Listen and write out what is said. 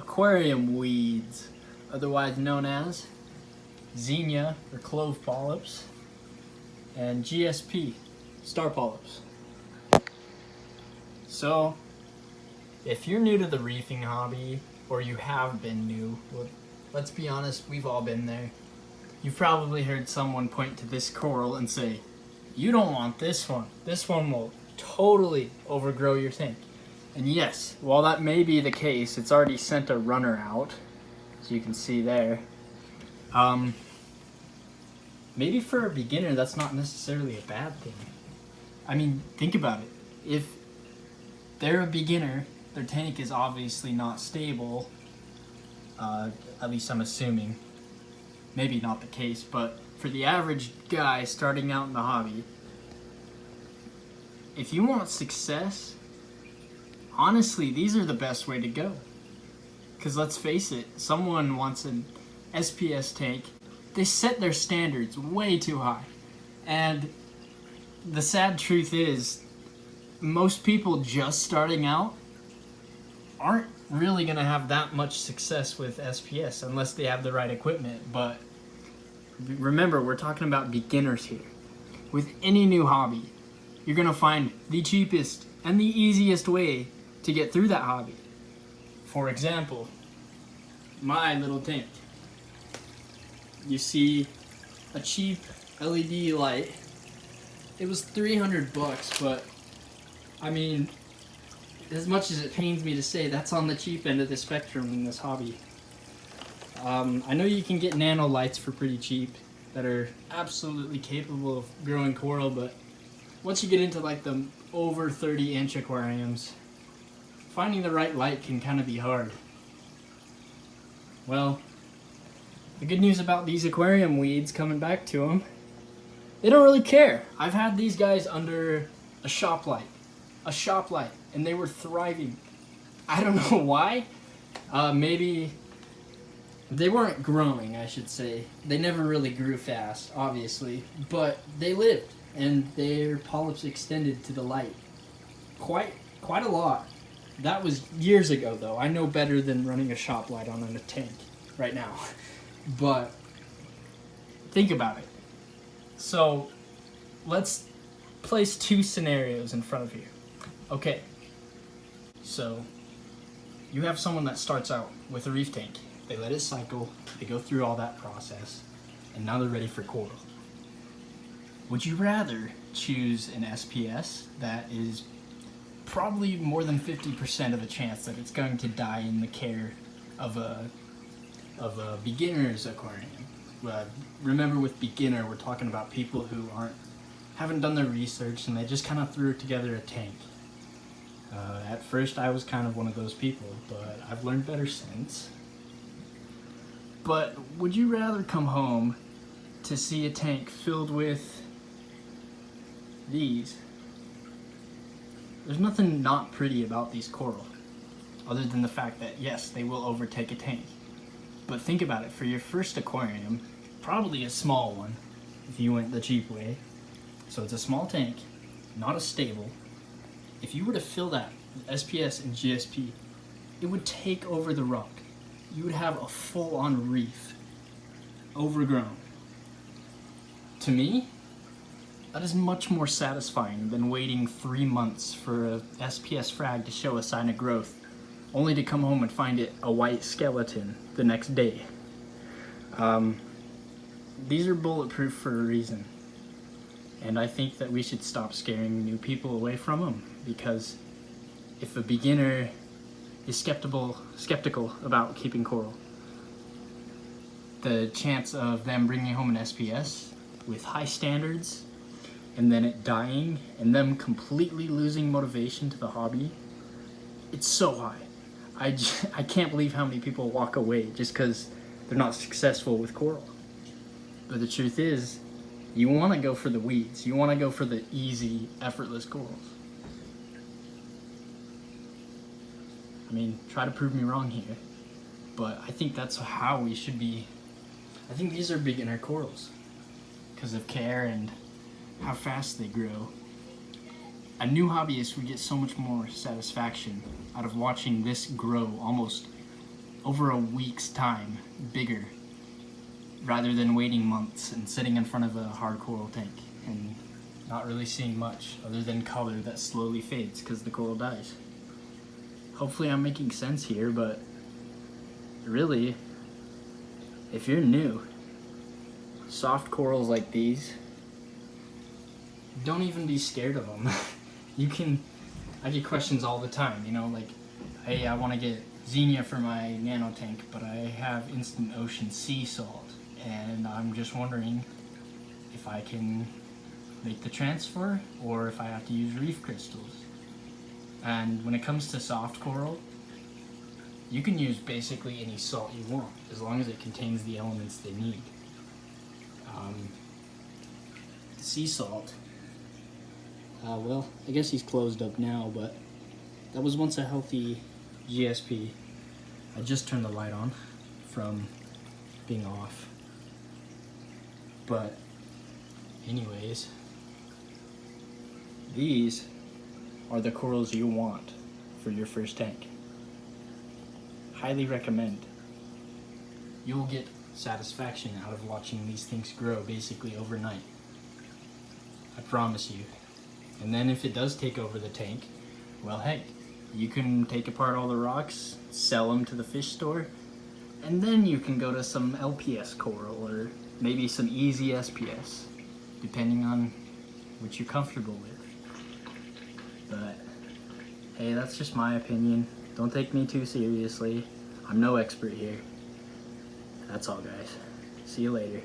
aquarium weeds, otherwise known as Xenia or clove polyps, and GSP, star polyps. So, if you're new to the reefing hobby, or you have been new, well, let's be honest, we've all been there. You've probably heard someone point to this coral and say, you don't want this one. This one will totally overgrow your tank. And yes, while that may be the case, it's already sent a runner out, as you can see there. Maybe for a beginner, that's not necessarily a bad thing. I mean, think about it. If they're a beginner, their tank is obviously not stable, at least I'm assuming. Maybe not the case, but for the average guy starting out in the hobby, if you want success, honestly, these are the best way to go. Because let's face it, someone wants an SPS tank, they set their standards way too high. And the sad truth is, most people just starting out aren't really going to have that much success with SPS unless they have the right equipment. But remember, we're talking about beginners here. With any new hobby, you're going to find the cheapest and the easiest way to get through that hobby. For example, my little tank. You see a cheap LED light. It was $300, but I mean, as much as it pains me to say, that's on the cheap end of the spectrum in this hobby. I know you can get nano lights for pretty cheap that are absolutely capable of growing coral, but once you get into like the over 30-inch aquariums, finding the right light can kind of be hard. Well, the good news about these aquarium weeds, coming back to them, they don't really care. I've had these guys under a shop light, and they were thriving. I don't know why. Maybe they weren't growing, I should say. They never really grew fast, obviously, but they lived, and their polyps extended to the light quite a lot. That was years ago, though. I know better than running a shop light on a tank right now. But think about it. So let's place two scenarios in front of you. Okay, so you have someone that starts out with a reef tank. They let it cycle, they go through all that process, and now they're ready for coral. Would you rather choose an SPS that is probably more than 50% of a chance that it's going to die in the care of a beginner's aquarium? Remember, with beginner, we're talking about people who haven't done their research and they just kind of threw together a tank. At first, I was kind of one of those people, but I've learned better since. But would you rather come home to see a tank filled with these? There's nothing not pretty about these coral, other than the fact that, yes, they will overtake a tank. But think about it, for your first aquarium, probably a small one, if you went the cheap way. So it's a small tank, not a stable. If you were to fill that with SPS and GSP, it would take over the rock. You would have a full-on reef, overgrown. To me, that is much more satisfying than waiting 3 months for a SPS frag to show a sign of growth, only to come home and find it a white skeleton the next day. These are bulletproof for a reason. And I think that we should stop scaring new people away from them, because if a beginner is skeptical about keeping coral, the chance of them bringing home an SPS with high standards and then it dying and them completely losing motivation to the hobby, it's so high. I can't believe how many people walk away just because they're not successful with coral. But the truth is, you want to go for the weeds. You want to go for the easy, effortless corals. I mean, try to prove me wrong here, but I think that's how we should be. I think these are beginner corals because of care and how fast they grow. A new hobbyist would get so much more satisfaction out of watching this grow almost over a week's time bigger, rather than waiting months and sitting in front of a hard coral tank and not really seeing much other than color that slowly fades because the coral dies. Hopefully I'm making sense here, but really, if you're new, soft corals like these, don't even be scared of them. I get questions all the time, you know, like, hey, I want to get Xenia for my nano tank, but I have instant ocean sea salt, and I'm just wondering if I can make the transfer or if I have to use reef crystals. And when it comes to soft coral, you can use basically any salt you want as long as it contains the elements they need. Sea salt, well, I guess he's closed up now, but that was once a healthy GSP. I just turned the light on from being off. But anyways, these are the corals you want for your first tank. Highly recommend. You'll get satisfaction out of watching these things grow basically overnight. I promise you. And then if it does take over the tank, well, hey, you can take apart all the rocks, sell them to the fish store, and then you can go to some LPS coral or maybe some easy SPS, depending on what you're comfortable with. But hey, that's just my opinion. Don't take me too seriously. I'm no expert here. That's all, guys. See you later.